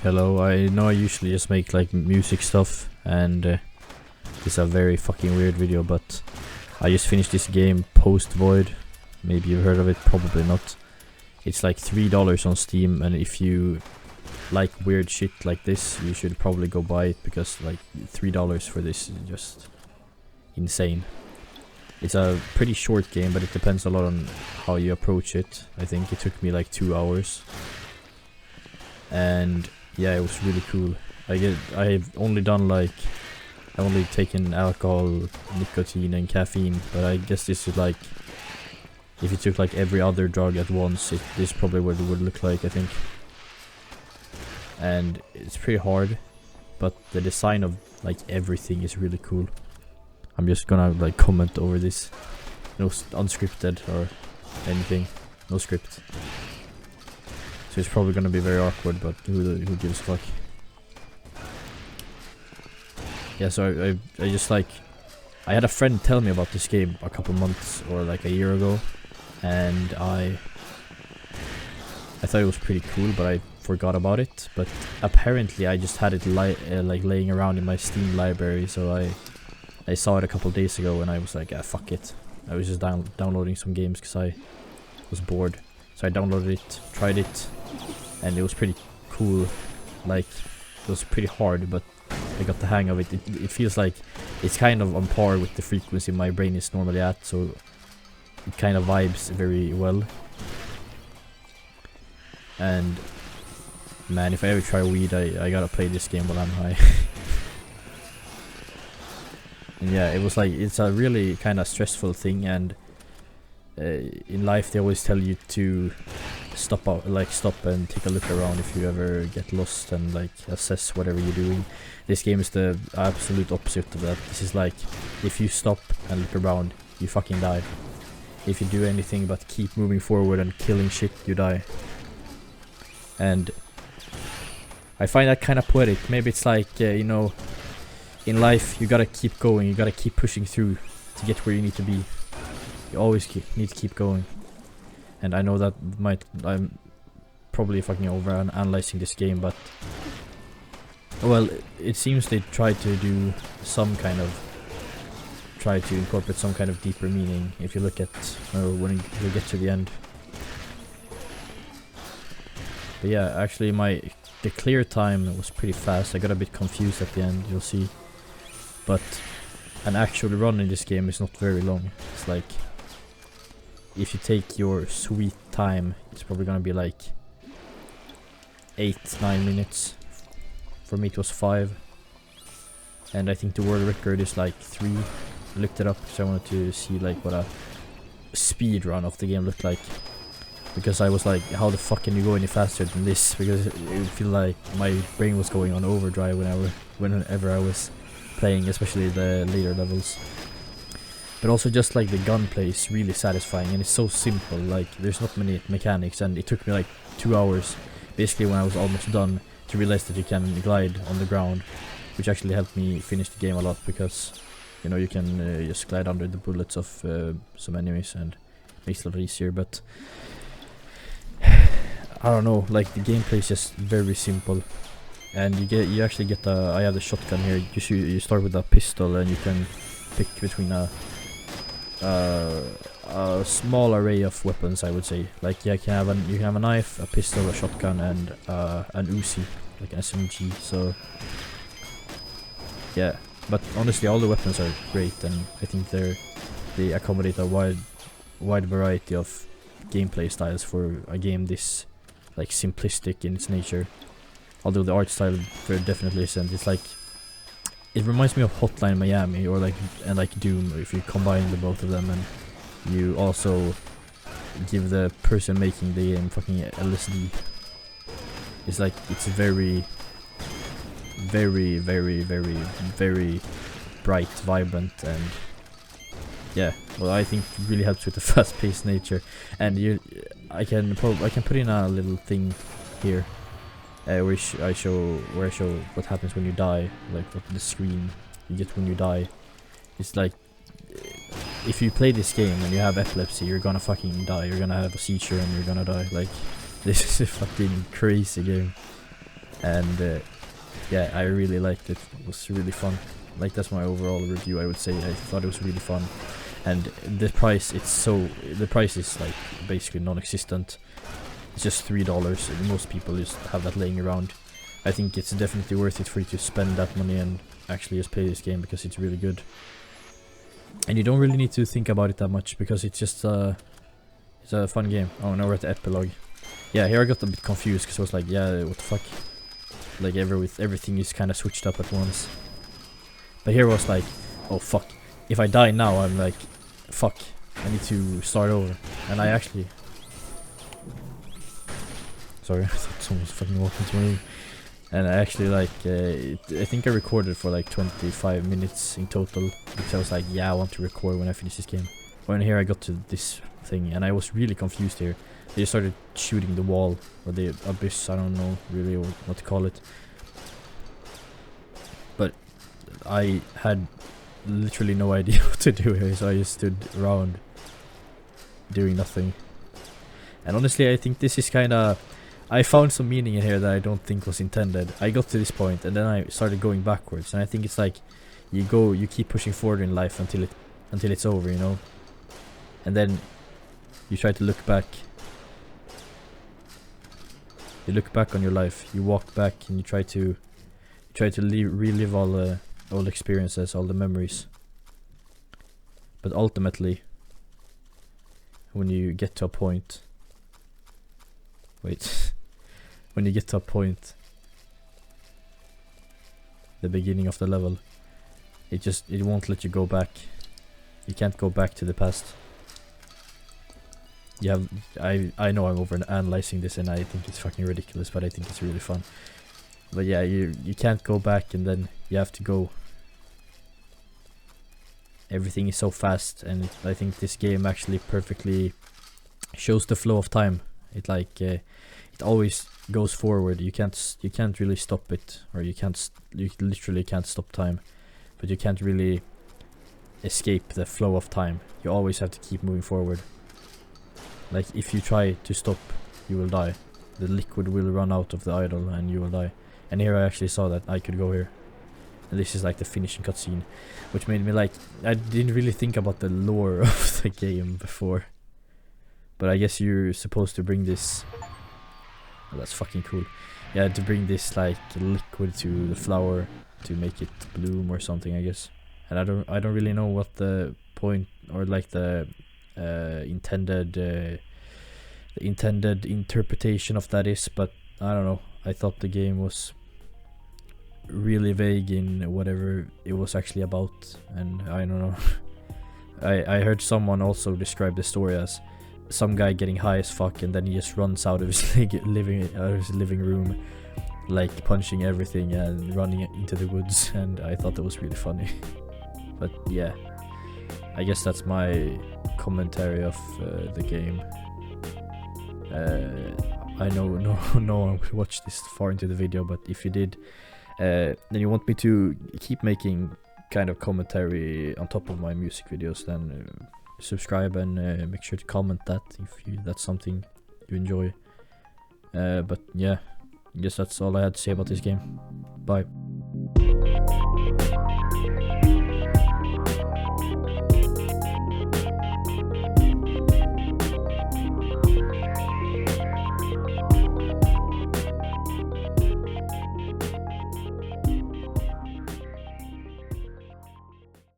Hello, I know I usually just make like music stuff and this is a very fucking weird video, but I just finished this game, Post Void. Maybe you've heard of it, probably not. It's like $3 on Steam, and if you like weird shit like this, you should probably go buy it, because like $3 for this is just insane. It's a pretty short game, but it depends a lot on how you approach it. I think it took me like 2 hours. And yeah, it was really cool. I've only done like, I've only taken alcohol, nicotine and caffeine, but I guess this is like, if you took like every other drug at once, this is probably what it would look like, I think. And it's pretty hard, but the design of like everything is really cool. I'm just gonna like comment over this. No unscripted or anything, no script. So it's probably gonna be very awkward, but who gives a fuck? Yeah, so I just like, I had a friend tell me about this game a couple months or like a year ago, and I thought it was pretty cool, but I forgot about it. But apparently I just had it like laying around in my Steam library, so I saw it a couple days ago and I was like, ah, fuck it. I was just downloading some games because I was bored. So I downloaded it, tried it, and it was pretty cool. Like, it was pretty hard, but I got the hang of it. It feels like it's kind of on par with the frequency my brain is normally at, so it kind of vibes very well. And man, if I ever try weed, I gotta play this game while I'm high. And yeah, it was like, it's a really kind of stressful thing, and in life they always tell you to stop and take a look around if you ever get lost, and like assess whatever you're doing. This game is the absolute opposite of that. This is like, if you stop and look around, you fucking die. If you do anything but keep moving forward and killing shit, you die. And I find that kind of poetic. Maybe it's like, you know, in life you gotta keep going, you gotta keep pushing through to get where you need to be. You always need to keep going. And I know that I'm probably fucking over analyzing this game, but well, it seems they try to do some kind of, try to incorporate some kind of deeper meaning if you look at when you get to the end. But yeah, actually the clear time was pretty fast. I got a bit confused at the end, you'll see. But an actual run in this game is not very long. It's like, if you take your sweet time, it's probably gonna be like 8-9 minutes. For me it was 5. And I think the world record is like 3. I looked it up because I wanted to see like what a speed run of the game looked like. Because I was like, how the fuck can you go any faster than this? Because it would feel like my brain was going on overdrive whenever I was playing, especially the later levels. But also just like the gunplay is really satisfying, and it's so simple. Like, there's not many mechanics, and it took me like 2 hours, basically when I was almost done, to realize that you can glide on the ground, which actually helped me finish the game a lot, because you know, you can just glide under the bullets of some enemies, and makes it a lot easier. But I don't know, like the gameplay is just very simple, and you actually get I have the shotgun here. You start with a pistol, and you can pick between a small array of weapons, I would say. Like, you can have a knife, a pistol, a shotgun, and an Uzi, like an SMG. So yeah, but honestly all the weapons are great, and I think they accommodate a wide variety of gameplay styles for a game this like simplistic in its nature. Although the art style very definitely isn't. It's like, it reminds me of Hotline Miami or like Doom, if you combine the both of them, and you also give the person making the game fucking LSD. It's like, it's very bright, vibrant, and yeah, well, I think it really helps with the fast-paced nature. And I can put in a little thing here where I show what happens when you die, like what the screen you get when you die. It's like, if you play this game and you have epilepsy, you're gonna fucking die. You're gonna have a seizure and you're gonna die. Like, this is a fucking crazy game. and yeah, I really liked it. It was really fun. Like, that's my overall review, I would say. I thought it was really fun, and the price is like basically non-existent. It's just $3, and most people just have that laying around. I think it's definitely worth it for you to spend that money and actually just play this game, because it's really good. And you don't really need to think about it that much, because it's just it's a fun game. Oh, now we're at the epilogue. Yeah, here I got a bit confused, because I was like, yeah, what the fuck? Like, everything is kind of switched up at once. But here I was like, oh fuck, if I die now, I'm like, fuck, I need to start over. And I actually... Sorry, I thought someone was fucking walking into my room. And I actually like, I think I recorded for like 25 minutes in total, because I was like, yeah, I want to record when I finish this game. When here I got to this thing, and I was really confused here. They just started shooting the wall, or the abyss, I don't know really what to call it. But I had literally no idea what to do here, so I just stood around doing nothing. And honestly, I think this is kinda... I found some meaning in here that I don't think was intended. I got to this point and then I started going backwards, and I think it's like you keep pushing forward in life until it's over, you know? And then you try to look back. You look back on your life, you walk back, and you try to relive all the experiences, all the memories. But ultimately, when you get to a point... Wait. When you get to a point, the beginning of the level, it won't let you go back. You can't go back to the past. You have... I know I'm over analyzing this and I think it's fucking ridiculous, but I think it's really fun. But yeah, you can't go back, and then you have to go. Everything is so fast, and I think this game actually perfectly shows the flow of time. It like it always goes forward. You can't really stop it, or you literally can't stop time, but you can't really escape the flow of time. You always have to keep moving forward. Like, if you try to stop, you will die. The liquid will run out of the idol and you will die. And here I actually saw that I could go here. And this is like the finishing cutscene, which made me like... I didn't really think about the lore of the game before. But I guess you're supposed to bring this... Oh, that's fucking cool. Yeah, to bring this like liquid to the flower to make it bloom or something, I guess. And I don't really know what the point or like the intended interpretation of that is, but I don't know. I thought the game was really vague in whatever it was actually about, and I don't know. I heard someone also describe the story as some guy getting high as fuck, and then he just runs out of his living room, like punching everything and running into the woods, and I thought that was really funny. But yeah, I guess that's my commentary of the game. I know no one will watch this far into the video, but if you did, then you want me to keep making kind of commentary on top of my music videos, then subscribe and make sure to comment that if that's something you enjoy. But yeah, I guess that's all I had to say about this game. Bye.